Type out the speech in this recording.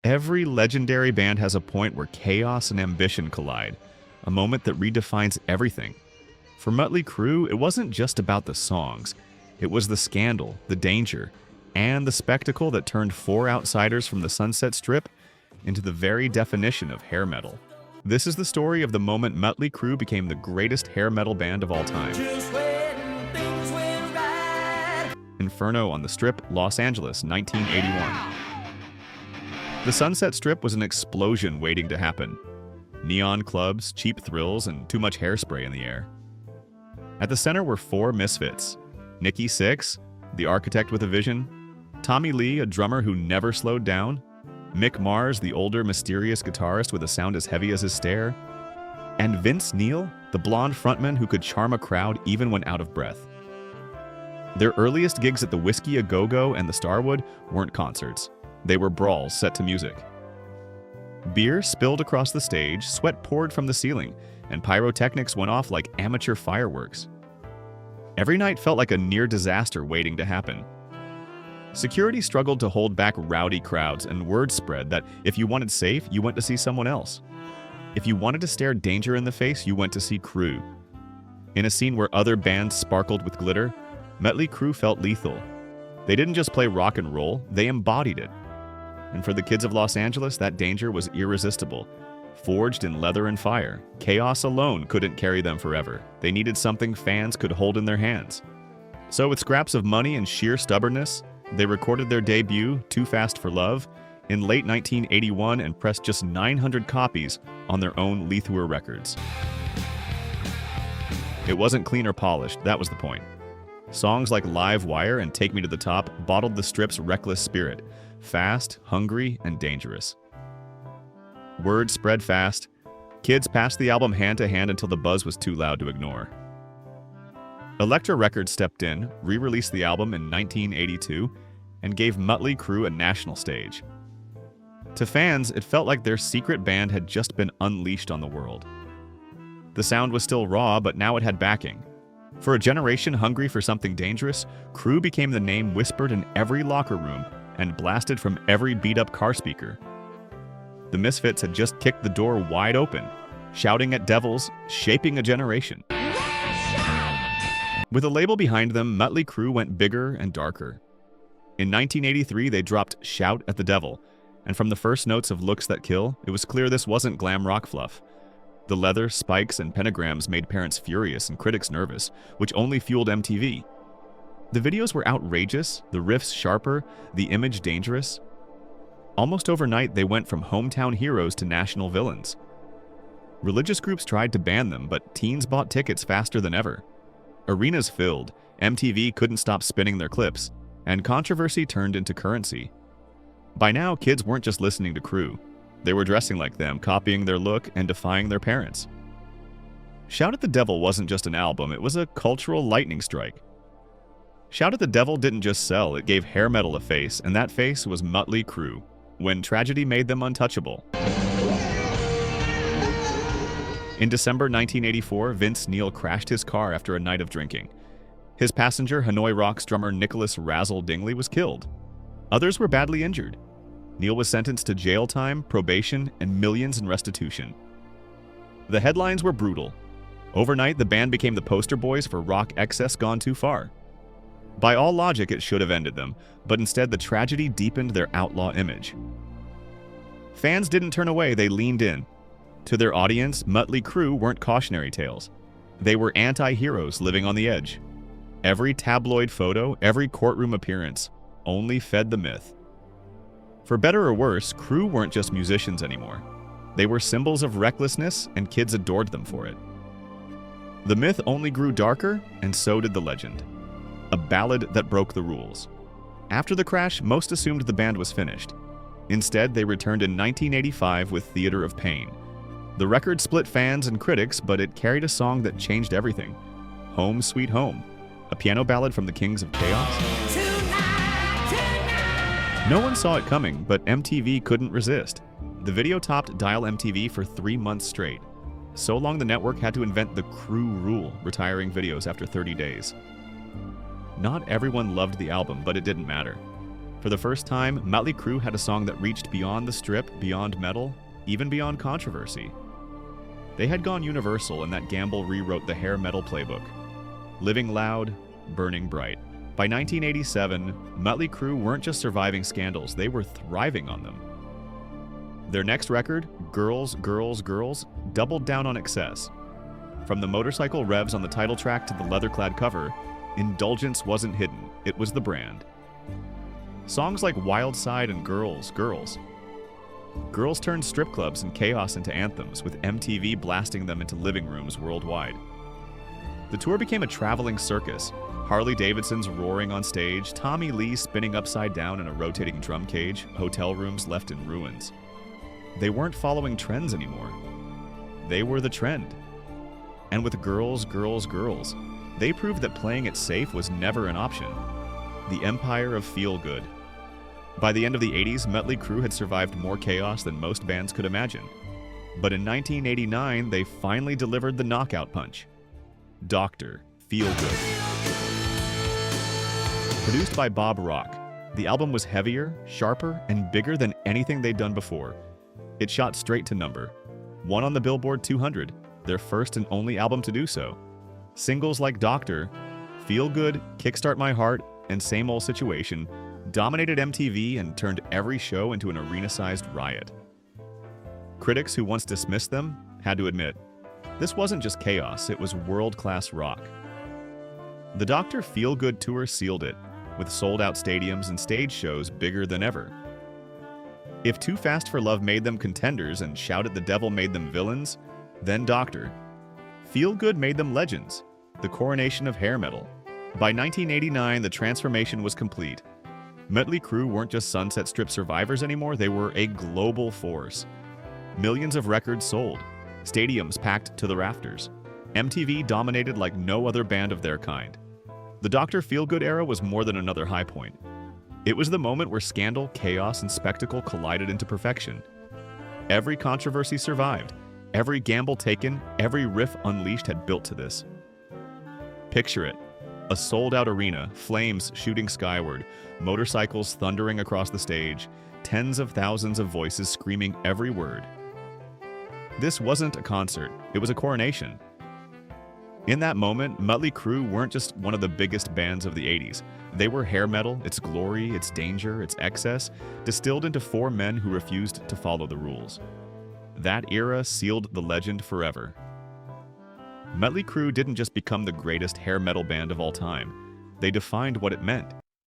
Every legendary band has a point where chaos and ambition collide, a moment that redefines everything. For Mötley Crüe, it wasn't just about the songs. It was the scandal, the danger, and the spectacle that turned four outsiders from the Sunset Strip into the very definition of hair metal. This is the story of the moment Mötley Crüe became the greatest hair metal band of all time. Inferno on the Strip, Los Angeles, 1981. The Sunset Strip was an explosion waiting to happen. Neon clubs, cheap thrills, and too much hairspray in the air. At the center were four misfits. Nikki Sixx, the architect with a vision, Tommy Lee, a drummer who never slowed down, Mick Mars, the older, mysterious guitarist with a sound as heavy as his stare, and Vince Neil, the blonde frontman who could charm a crowd even when out of breath. Their earliest gigs at the Whiskey A Go-Go and the Starwood weren't concerts. They were brawls set to music. Beer spilled across the stage, sweat poured from the ceiling, and pyrotechnics went off like amateur fireworks. Every night felt like a near disaster waiting to happen. Security struggled to hold back rowdy crowds, and word spread that if you wanted safe, you went to see someone else. If you wanted to stare danger in the face, you went to see Crüe. In a scene where other bands sparkled with glitter, Mötley Crüe felt lethal. They didn't just play rock and roll, they embodied it. And for the kids of Los Angeles, that danger was irresistible. Forged in leather and fire, chaos alone couldn't carry them forever. They needed something fans could hold in their hands. So with scraps of money and sheer stubbornness, they recorded their debut, Too Fast for Love, in late 1981 and pressed just 900 copies on their own Lethur Records. It wasn't clean or polished, that was the point. Songs like Live Wire and Take Me to the Top bottled the Strip's reckless spirit, fast, hungry, and dangerous. Word spread fast. Kids passed the album hand to hand until the buzz was too loud to ignore. Elektra Records stepped in, re-released the album in 1982, and gave Mötley Crüe a national stage. To fans, it felt like their secret band had just been unleashed on the world. The sound was still raw, but now it had backing. For a generation hungry for something dangerous, Crüe became the name whispered in every locker room and blasted from every beat-up car speaker. The Misfits had just kicked the door wide open, shouting at devils, shaping a generation. With a label behind them, Mötley Crüe went bigger and darker. In 1983, they dropped Shout at the Devil, and from the first notes of Looks That Kill, it was clear this wasn't glam rock fluff. The leather, spikes, and pentagrams made parents furious and critics nervous, which only fueled MTV. The videos were outrageous, the riffs sharper, the image dangerous. Almost overnight, they went from hometown heroes to national villains. Religious groups tried to ban them, but teens bought tickets faster than ever. Arenas filled, MTV couldn't stop spinning their clips, and controversy turned into currency. By now, kids weren't just listening to Crüe. They were dressing like them, copying their look, and defying their parents. Shout at the Devil wasn't just an album, it was a cultural lightning strike. Shout at the Devil didn't just sell, it gave hair metal a face, and that face was Mötley Crüe, when tragedy made them untouchable. In December 1984, Vince Neil crashed his car after a night of drinking. His passenger, Hanoi Rocks drummer Nicholas Razzle Dingley, was killed. Others were badly injured. Neil was sentenced to jail time, probation, and millions in restitution. The headlines were brutal. Overnight, the band became the poster boys for rock excess gone too far. By all logic, it should have ended them, but instead the tragedy deepened their outlaw image. Fans didn't turn away, they leaned in. To their audience, Mötley Crüe weren't cautionary tales. They were anti-heroes living on the edge. Every tabloid photo, every courtroom appearance, only fed the myth. For better or worse, Crüe weren't just musicians anymore. They were symbols of recklessness, and kids adored them for it. The myth only grew darker, and so did the legend. A ballad that broke the rules. After the crash, most assumed the band was finished. Instead, they returned in 1985 with Theater of Pain. The record split fans and critics, but it carried a song that changed everything. Home Sweet Home, a piano ballad from the Kings of Chaos. No one saw it coming, but MTV couldn't resist. The video topped Dial MTV for 3 months straight. So long the network had to invent the Crüe rule, retiring videos after 30 days. Not everyone loved the album, but it didn't matter. For the first time, Mötley Crüe had a song that reached beyond the strip, beyond metal, even beyond controversy. They had gone universal, and that gamble rewrote the hair metal playbook. Living loud, burning bright. By 1987, Mötley Crüe weren't just surviving scandals, they were thriving on them. Their next record, Girls, Girls, Girls, doubled down on excess. From the motorcycle revs on the title track to the leather-clad cover, indulgence wasn't hidden, it was the brand. Songs like Wild Side and Girls, Girls. Girls turned strip clubs and chaos into anthems, with MTV blasting them into living rooms worldwide. The tour became a traveling circus, Harley-Davidsons roaring on stage, Tommy Lee spinning upside down in a rotating drum cage, hotel rooms left in ruins. They weren't following trends anymore. They were the trend. And with Girls, Girls, Girls, they proved that playing it safe was never an option. The empire of feel-good. By the end of the 80s, Mötley Crüe had survived more chaos than most bands could imagine. But in 1989, they finally delivered the knockout punch. Dr. Feel Good. Produced by Bob Rock, the album was heavier, sharper, and bigger than anything they'd done before. It shot straight to number 1 on the Billboard 200, their first and only album to do so. Singles like Doctor, Feel Good, Kickstart My Heart, and Same Old Situation dominated MTV and turned every show into an arena-sized riot. Critics who once dismissed them had to admit, this wasn't just chaos, it was world-class rock. The Dr. Feel Good tour sealed it, with sold-out stadiums and stage shows bigger than ever. If Too Fast for Love made them contenders and Shout at the Devil made them villains, then Doctor. Feel Good made them legends, the coronation of hair metal. By 1989, the transformation was complete. Mötley Crüe weren't just Sunset Strip survivors anymore, they were a global force. Millions of records sold, stadiums packed to the rafters. MTV dominated like no other band of their kind. The Dr. Feel Good era was more than another high point. It was the moment where scandal, chaos, and spectacle collided into perfection. Every controversy survived, every gamble taken, every riff unleashed had built to this. Picture it. A sold-out arena, flames shooting skyward, motorcycles thundering across the stage, tens of thousands of voices screaming every word. This wasn't a concert, it was a coronation. In that moment, Mötley Crüe weren't just one of the biggest bands of the 80s. They were hair metal, its glory, its danger, its excess, distilled into 4 men who refused to follow the rules. That era sealed the legend forever. Mötley Crüe didn't just become the greatest hair metal band of all time. They defined what it meant.